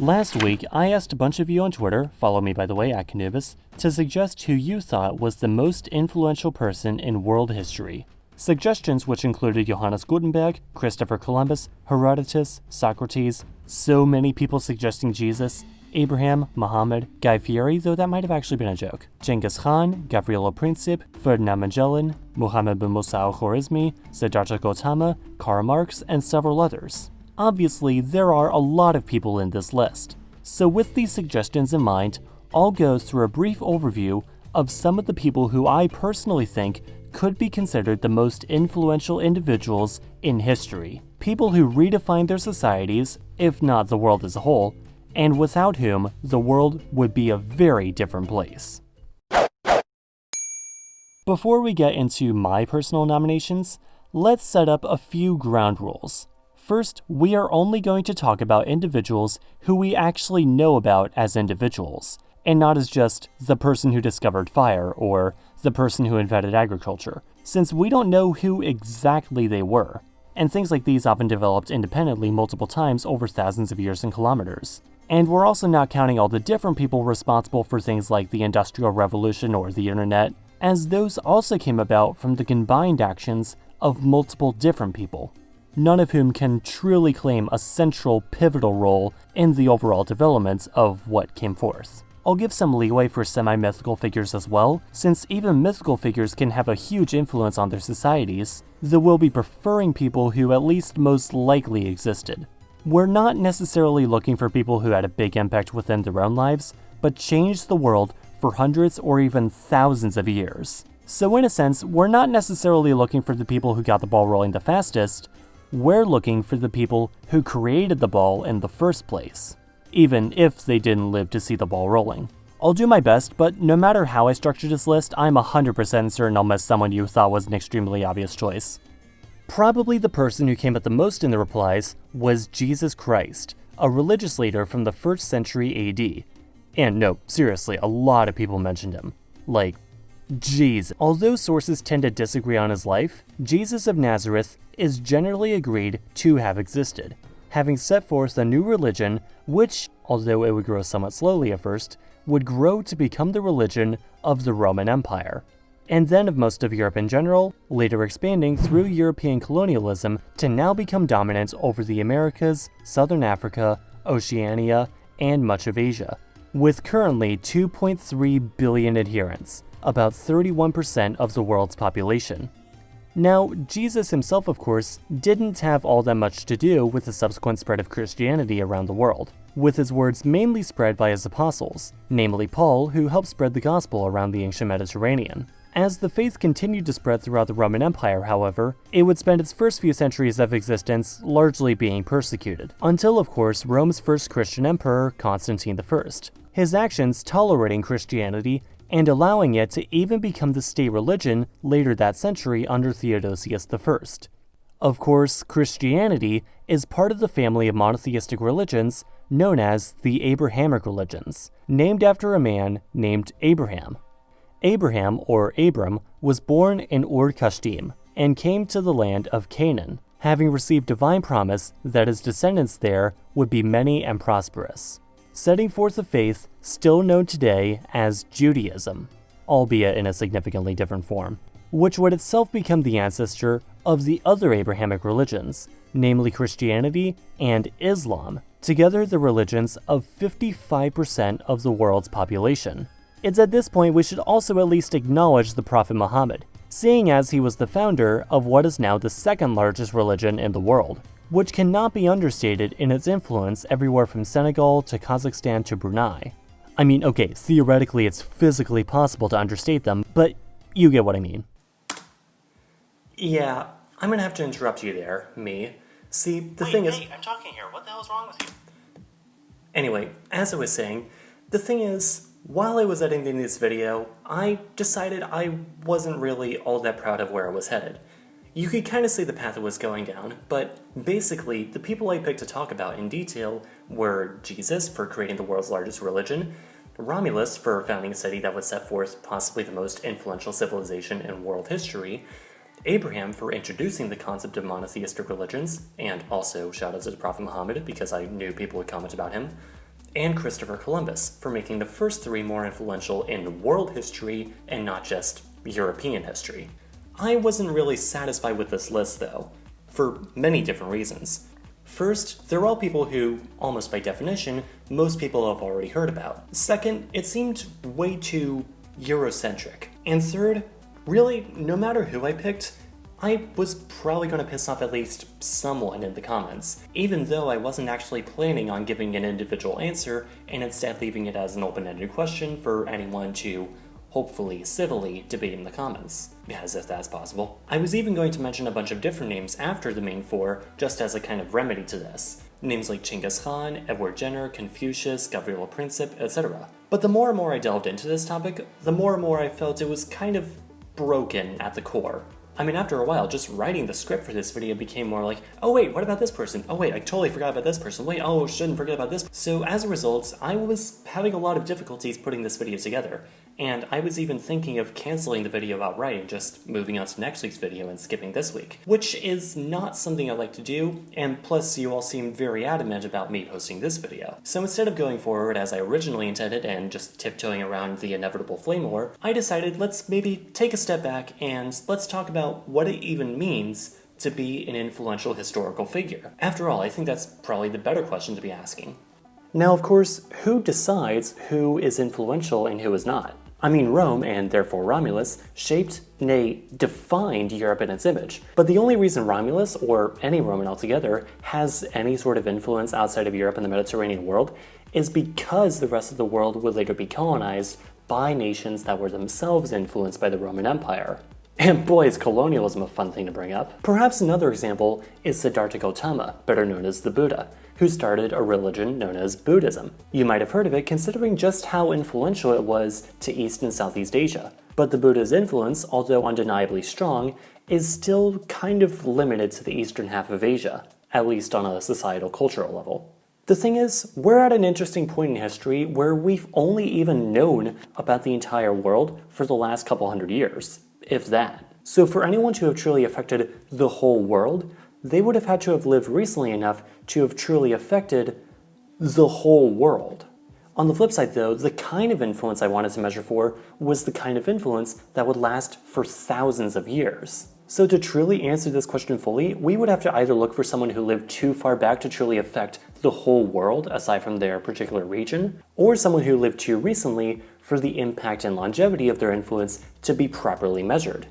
Last week, I asked a bunch of you on Twitter, follow me by the way @KhAnubis, to suggest who you thought was the most influential person in world history. Suggestions which included Johannes Gutenberg, Christopher Columbus, Herodotus, Socrates, so many people suggesting Jesus, Abraham, Muhammad, Guy Fieri, though that might have actually been a joke, Genghis Khan, Gavrilo Princip, Ferdinand Magellan, Muhammad bin Musa al-Khwarizmi, Siddhartha Gautama, Karl Marx, and several others. Obviously, there are a lot of people in this list. So with these suggestions in mind, I'll go through a brief overview of some of the people who I personally think could be considered the most influential individuals in history. People who redefined their societies, if not the world as a whole, and without whom the world would be a very different place. Before we get into my personal nominations, let's set up a few ground rules. First, we are only going to talk about individuals who we actually know about as individuals, and not as just the person who discovered fire or the person who invented agriculture, since we don't know who exactly they were, and things like these often developed independently multiple times over thousands of years and kilometers. And we're also not counting all the different people responsible for things like the Industrial Revolution or the Internet, as those also came about from the combined actions of multiple different people, none of whom can truly claim a central, pivotal role in the overall development of what came forth. I'll give some leeway for semi-mythical figures as well, since even mythical figures can have a huge influence on their societies, though we'll be preferring people who at least most likely existed. We're not necessarily looking for people who had a big impact within their own lives, but changed the world for hundreds or even thousands of years. So in a sense, we're not necessarily looking for the people who got the ball rolling the fastest, we're looking for the people who created the ball in the first place, even if they didn't live to see the ball rolling. I'll do my best, but no matter how I structure this list, I'm 100% certain I'll miss someone you thought was an extremely obvious choice. Probably the person who came up the most in the replies was Jesus Christ, a religious leader from the 1st century AD. And no, seriously, a lot of people mentioned him. Like, jeez. Although sources tend to disagree on his life, Jesus of Nazareth is generally agreed to have existed, having set forth a new religion which, although it would grow somewhat slowly at first, would grow to become the religion of the Roman Empire, and then of most of Europe in general, later expanding through European colonialism to now become dominant over the Americas, Southern Africa, Oceania, and much of Asia, with currently 2.3 billion adherents, about 31% of the world's population. Now, Jesus himself, of course, didn't have all that much to do with the subsequent spread of Christianity around the world, with his words mainly spread by his apostles, namely Paul, who helped spread the gospel around the ancient Mediterranean. As the faith continued to spread throughout the Roman Empire, however, it would spend its first few centuries of existence largely being persecuted, until of course Rome's first Christian emperor, Constantine I. His actions tolerating Christianity and allowing it to even become the state religion later that century under Theodosius I. Of course, Christianity is part of the family of monotheistic religions known as the Abrahamic Religions, named after a man named Abraham. Abraham, or Abram, was born in Ur-Kasdim and came to the land of Canaan, having received divine promise that his descendants there would be many and prosperous, setting forth a faith still known today as Judaism, albeit in a significantly different form, which would itself become the ancestor of the other Abrahamic religions, namely Christianity and Islam, together the religions of 55% of the world's population. It's at this point we should also at least acknowledge the Prophet Muhammad, seeing as he was the founder of what is now the second largest religion in the world, which cannot be understated in its influence everywhere from Senegal to Kazakhstan to Brunei. I mean, okay, theoretically it's physically possible to understate them, but you get what I mean. Yeah, I'm gonna have to interrupt you there, me. See, the thing is... I'm talking here. What the hell's wrong with you? Anyway, as I was saying, the thing is, while I was editing this video, I decided I wasn't really all that proud of where I was headed. You could kind of see the path it was going down, but basically, the people I picked to talk about in detail were Jesus for creating the world's largest religion, Romulus for founding a city that would set forth possibly the most influential civilization in world history, Abraham for introducing the concept of monotheistic religions, and also shout out to the Prophet Muhammad because I knew people would comment about him, and Christopher Columbus for making the first 3 more influential in world history and not just European history. I wasn't really satisfied with this list though, for many different reasons. First, they're all people who, almost by definition, most people have already heard about. Second, it seemed way too Eurocentric. And third, really, no matter who I picked, I was probably going to piss off at least someone in the comments, even though I wasn't actually planning on giving an individual answer and instead leaving it as an open-ended question for anyone to hopefully civilly debate in the comments, as if that's possible. I was even going to mention a bunch of different names after the main 4, just as a kind of remedy to this. Names like Genghis Khan, Edward Jenner, Confucius, Gabriel Princip, etc. But the more and more I delved into this topic, the more and more I felt it was kind of broken at the core. I mean, after a while, just writing the script for this video became more like, oh wait, what about this person? Oh wait, I totally forgot about this person. Wait, oh, shouldn't forget about this. So as a result, I was having a lot of difficulties putting this video together. And I was even thinking of canceling the video outright and just moving on to next week's video and skipping this week. Which is not something I like to do, and plus you all seem very adamant about me posting this video. So instead of going forward as I originally intended and just tiptoeing around the inevitable flame war, I decided let's maybe take a step back and let's talk about what it even means to be an influential historical figure. After all, I think that's probably the better question to be asking. Now, of course, who decides who is influential and who is not? I mean, Rome, and therefore Romulus, shaped, nay, defined Europe in its image. But the only reason Romulus, or any Roman altogether, has any sort of influence outside of Europe and the Mediterranean world is because the rest of the world would later be colonized by nations that were themselves influenced by the Roman Empire. And boy, is colonialism a fun thing to bring up. Perhaps another example is Siddhartha Gautama, better known as the Buddha, who started a religion known as Buddhism. You might have heard of it considering just how influential it was to East and Southeast Asia. But the Buddha's influence, although undeniably strong, is still kind of limited to the eastern half of Asia, at least on a societal cultural level. The thing is, we're at an interesting point in history where we've only even known about the entire world for the last couple hundred years, if that. So for anyone to have truly affected the whole world, they would have had to have lived recently enough to have truly affected the whole world. On the flip side though, the kind of influence I wanted to measure for was the kind of influence that would last for thousands of years. So to truly answer this question fully, we would have to either look for someone who lived too far back to truly affect the whole world aside from their particular region, or someone who lived too recently for the impact and longevity of their influence to be properly measured.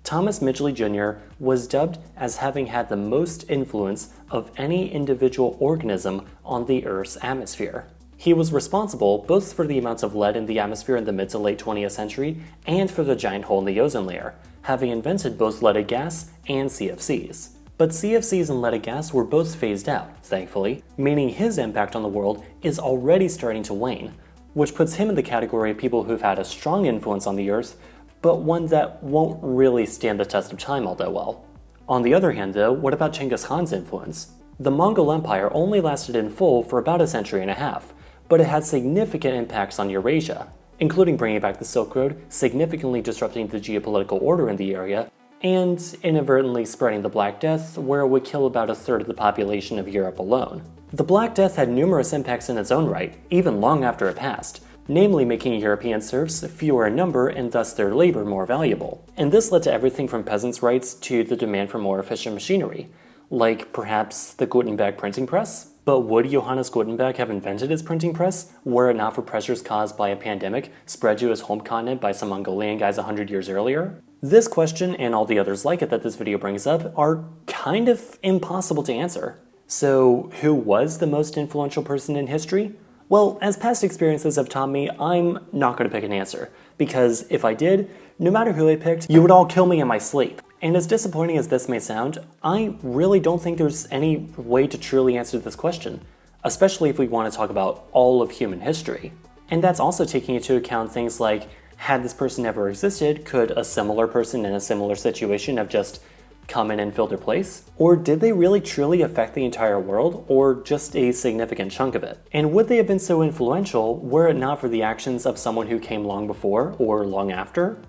Thomas Midgley Jr. was dubbed as having had the most influence of any individual organism on the Earth's atmosphere. He was responsible both for the amounts of lead in the atmosphere in the mid to late 20th century and for the giant hole in the ozone layer, having invented both leaded gas and CFCs. But CFCs and leaded gas were both phased out, thankfully, meaning his impact on the world is already starting to wane, which puts him in the category of people who've had a strong influence on the Earth, but one that won't really stand the test of time all that well. On the other hand though, what about Genghis Khan's influence? The Mongol Empire only lasted in full for about a century and a half, but it had significant impacts on Eurasia, including bringing back the Silk Road, significantly disrupting the geopolitical order in the area, and inadvertently spreading the Black Death, where it would kill about a third of the population of Europe alone. The Black Death had numerous impacts in its own right, even long after it passed, namely making European serfs fewer in number and thus their labor more valuable. And this led to everything from peasants' rights to the demand for more efficient machinery, like perhaps the Gutenberg printing press. But would Johannes Gutenberg have invented his printing press were it not for pressures caused by a pandemic spread to his home continent by some Mongolian guys 100 years earlier? This question, and all the others like it that this video brings up, are kind of impossible to answer. So who was the most influential person in history? Well, as past experiences have taught me, I'm not going to pick an answer, because if I did, no matter who I picked, you would all kill me in my sleep. And as disappointing as this may sound, I really don't think there's any way to truly answer this question, especially if we want to talk about all of human history. And that's also taking into account things like, had this person ever existed, could a similar person in a similar situation have just come in and filled their place? Or did they really truly affect the entire world, or just a significant chunk of it? And would they have been so influential were it not for the actions of someone who came long before or long after?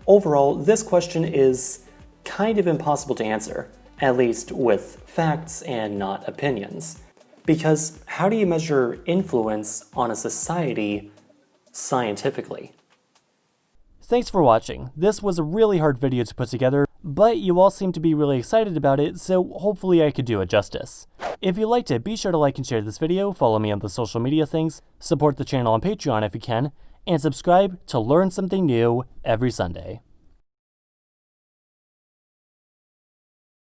Overall, this question is kind of impossible to answer, at least with facts and not opinions. Because how do you measure influence on a society scientifically? Thanks for watching. This was a really hard video to put together, but you all seem to be really excited about it, so hopefully I could do it justice. If you liked it, be sure to like and share this video, follow me on the social media things, support the channel on Patreon if you can, and subscribe to learn something new every Sunday.